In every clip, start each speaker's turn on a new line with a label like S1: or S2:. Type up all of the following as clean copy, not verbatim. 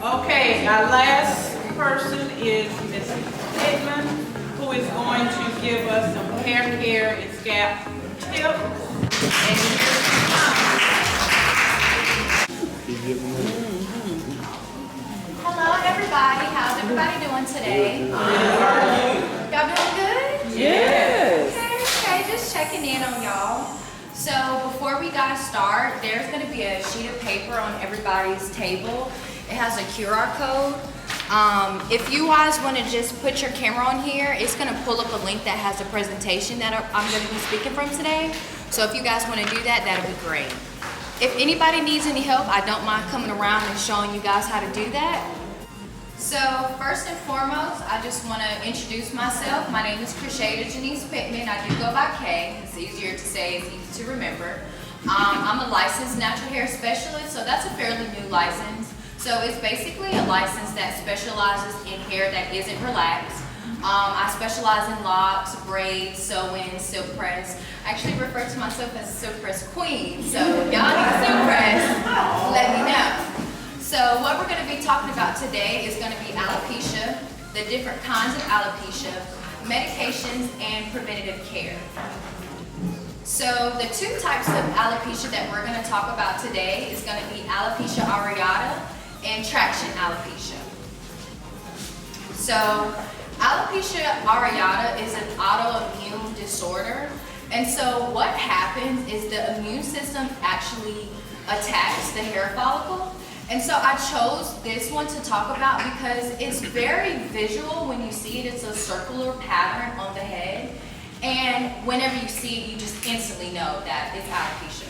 S1: Okay, our last person is Ms. Pittman, who is going to give us some hair care and scalp tips. And here's
S2: Hello everybody, how's everybody doing today? Y'all doing good?
S1: Yes.
S2: Okay, just checking in on y'all. So before we guys start, there's going to be a sheet of paper on everybody's table. It has a QR code. If you guys want to just put your camera on here, it's going to pull up a link that has a presentation that I'm going to be speaking from today. So if you guys want to do that, that'll be great. If anybody needs any help, I don't mind coming around and showing you guys how to do that. So first and foremost, I just want to introduce myself. My name is Krishada Janice Pittman. I do go by K. It's easier to say, it's easy to remember. I'm a licensed natural hair specialist, so that's a fairly new license. So it's basically a license that specializes in hair that isn't relaxed. I specialize in locks, braids, sew-ins, silk press. I actually refer to myself as a silk press queen, so if y'all need a silk press, let me know. So what we're going to be talking about today is going to be alopecia, the different kinds of alopecia, medications, and preventative care. So the two types of alopecia that we're going to talk about today is going to be alopecia areata and traction alopecia. So alopecia areata is an autoimmune disorder, and so what happens is the immune system actually attacks the hair follicle. And so I chose this one to talk about because it's very visual when you see it. It's a circular pattern on the head. And whenever you see it, you just instantly know that it's alopecia.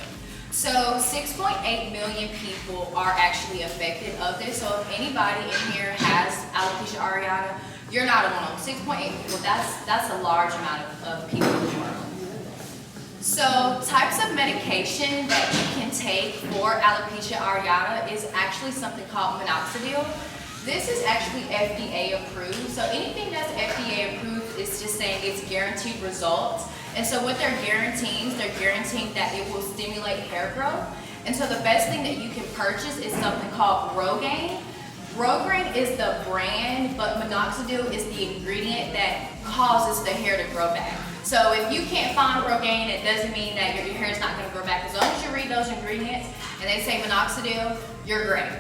S2: So 6.8 million people are actually affected of this. So if anybody in here has alopecia areata, you're not alone. 6.8 people, that's a large amount of people in the world. So types of medication that you can take for alopecia areata is actually something called minoxidil. This is actually FDA approved. So anything that's FDA approved is just saying it's guaranteed results. And so what they're guaranteeing that it will stimulate hair growth. And so the best thing that you can purchase is something called Rogaine. Rogaine is the brand, but minoxidil is the ingredient that causes the hair to grow back. So if you can't find Rogaine, it doesn't mean that your hair is not going to grow back. As long as you read those ingredients and they say minoxidil, you're great.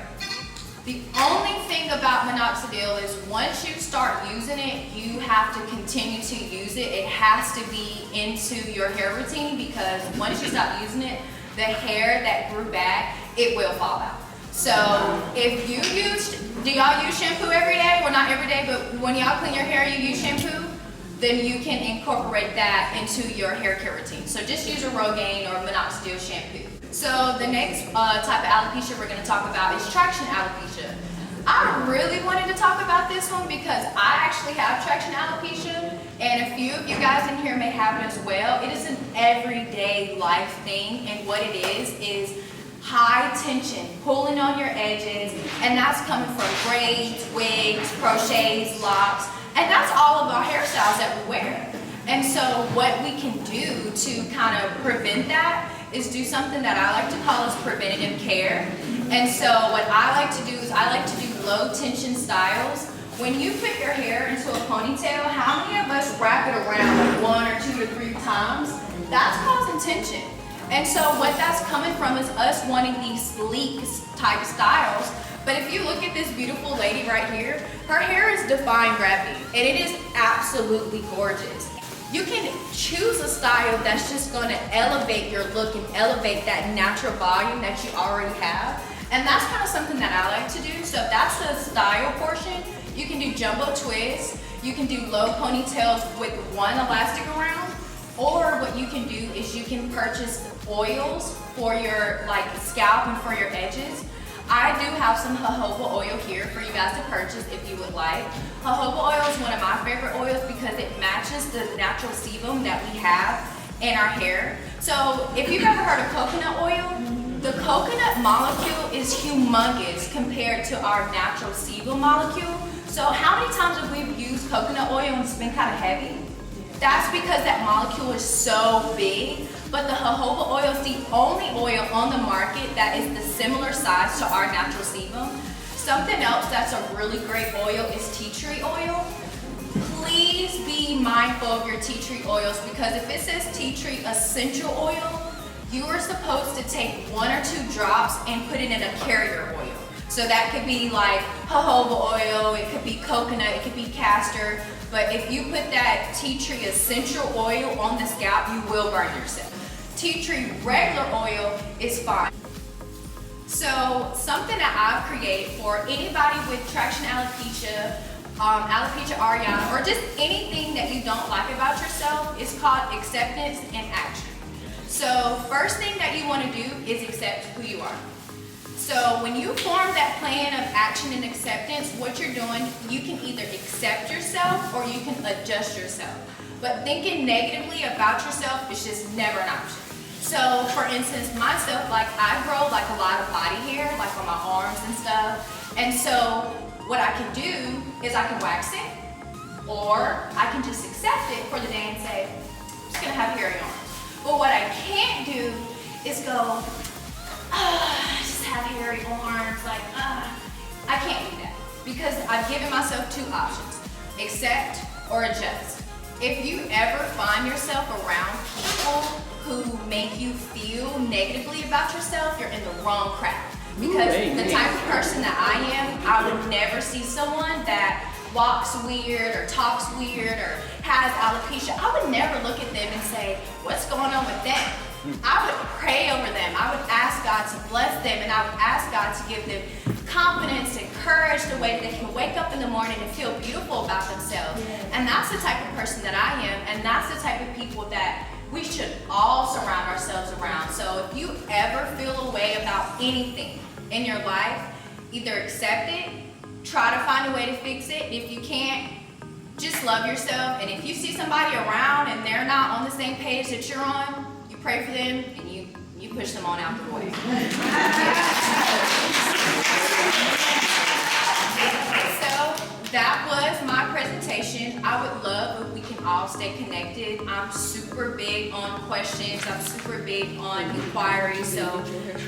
S2: The only thing about minoxidil is once you start using it, you have to continue to use it. It has to be into your hair routine because once you stop using it, the hair that grew back, it will fall out. So if you do y'all use shampoo every day? Well, not every day, but when y'all clean your hair, you use shampoo? Then you can incorporate that into your hair care routine. So just use a Rogaine or minoxidil shampoo. So the next type of alopecia we're going to talk about is traction alopecia. I really wanted to talk about this one because I actually have traction alopecia, and a few of you guys in here may have it as well. It is an everyday life thing, and what it is high tension, pulling on your edges, and that's coming from braids, wigs, crochets, locks, and that's all of our hairstyles that we wear. And so what we can do to kind of prevent that is do something that I like to call as preventative care. And so what I like to do is I like to do low tension styles. When you put your hair into a ponytail, how many of us wrap it around like 1 or 2 or 3 times? That's causing tension. And so what that's coming from is us wanting these sleek type styles. But if you look at this beautiful lady right here, her hair is defying gravity, and it is absolutely gorgeous. You can choose a style that's just going to elevate your look and elevate that natural volume that you already have. And that's kind of something that I like to do. So if that's the style portion, you can do jumbo twists, you can do low ponytails with one elastic around, or what you can do is you can purchase oils for your scalp and for your edges. I do have some jojoba oil here for you guys to purchase if you would like. Jojoba oil is one of my favorite oils because it matches the natural sebum that we have in our hair. So if you've ever heard of coconut oil, the coconut molecule is humongous compared to our natural sebum molecule. So how many times have we used coconut oil and it's been kind of heavy? That's because that molecule is so big. But the jojoba oil is the only oil on the market that is the similar size to our natural sebum. Something else that's a really great oil is tea tree oil. Please be mindful of your tea tree oils, because if it says tea tree essential oil, you are supposed to take 1 or 2 drops and put it in a carrier oil. So that could be like jojoba oil, it could be coconut, it could be castor. But if you put that tea tree essential oil on the scalp, you will burn yourself. Tea tree regular oil is fine. So something that I've created for anybody with traction alopecia, alopecia areata, or just anything that you don't like about yourself is called acceptance and action. So first thing that you want to do is accept who you are. So when you form that plan of action and acceptance, what you're doing, you can either accept yourself or you can adjust yourself. But thinking negatively about yourself is just never an option. So for instance, myself, like I grow like a lot of body hair, like on my arms and stuff. And so what I can do is I can wax it, or I can just accept it for the day and say, I'm just gonna have hairy arms. But what I can't do is go, I just have hairy arms, like, I can't do that. Because I've given myself 2 options, accept or adjust. If you ever find yourself around people who make you feel negatively about yourself, you're in the wrong crowd. Because the type of person that I am, I would never see someone that walks weird or talks weird or has alopecia. I would never look at them and say, what's going on with them? I would pray over them. I would ask God to bless them, and I would ask God to give them confidence and courage, the way that they can wake up in the morning and feel beautiful about themselves. And that's the type of person that I am, and that's the type of people that we should all surround ourselves around. So if you ever feel a way about anything in your life, either accept it, try to find a way to fix it. If you can't, just love yourself. And if you see somebody around and they're not on the same page that you're on, you pray for them and you push them on out the way. So that was my presentation. I would love if we can all stay connected. I'm super big on questions. I'm super big on inquiries. So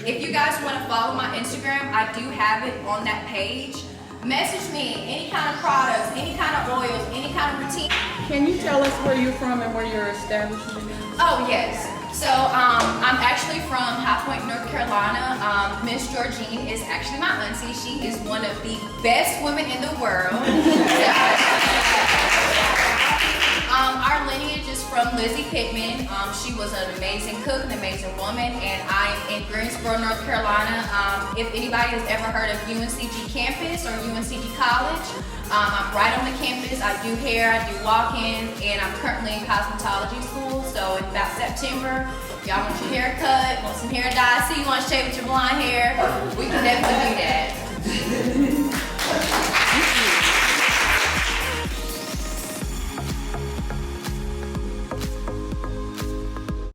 S2: if you guys want to follow my Instagram, I do have it on that page. Message me, any kind of products, any kind of oils, any kind of routine.
S1: Can you tell us where you're from and where your establishment is?
S2: Oh, yes. So I'm actually from High Point, North Carolina. Miss Georgine is actually my auntie. She is one of the best women in the world. Our lineage is from Lizzie Pittman. She was an amazing cook, an amazing woman, and I am in Greensboro, North Carolina. If anybody has ever heard of UNCG campus or UNCG college, I'm right on the campus. I do hair, I do walk-in, and I'm currently in cosmetology school. So in about September, y'all want your hair cut, want some hair dye, see you want to shave with your blonde hair, we can definitely do that.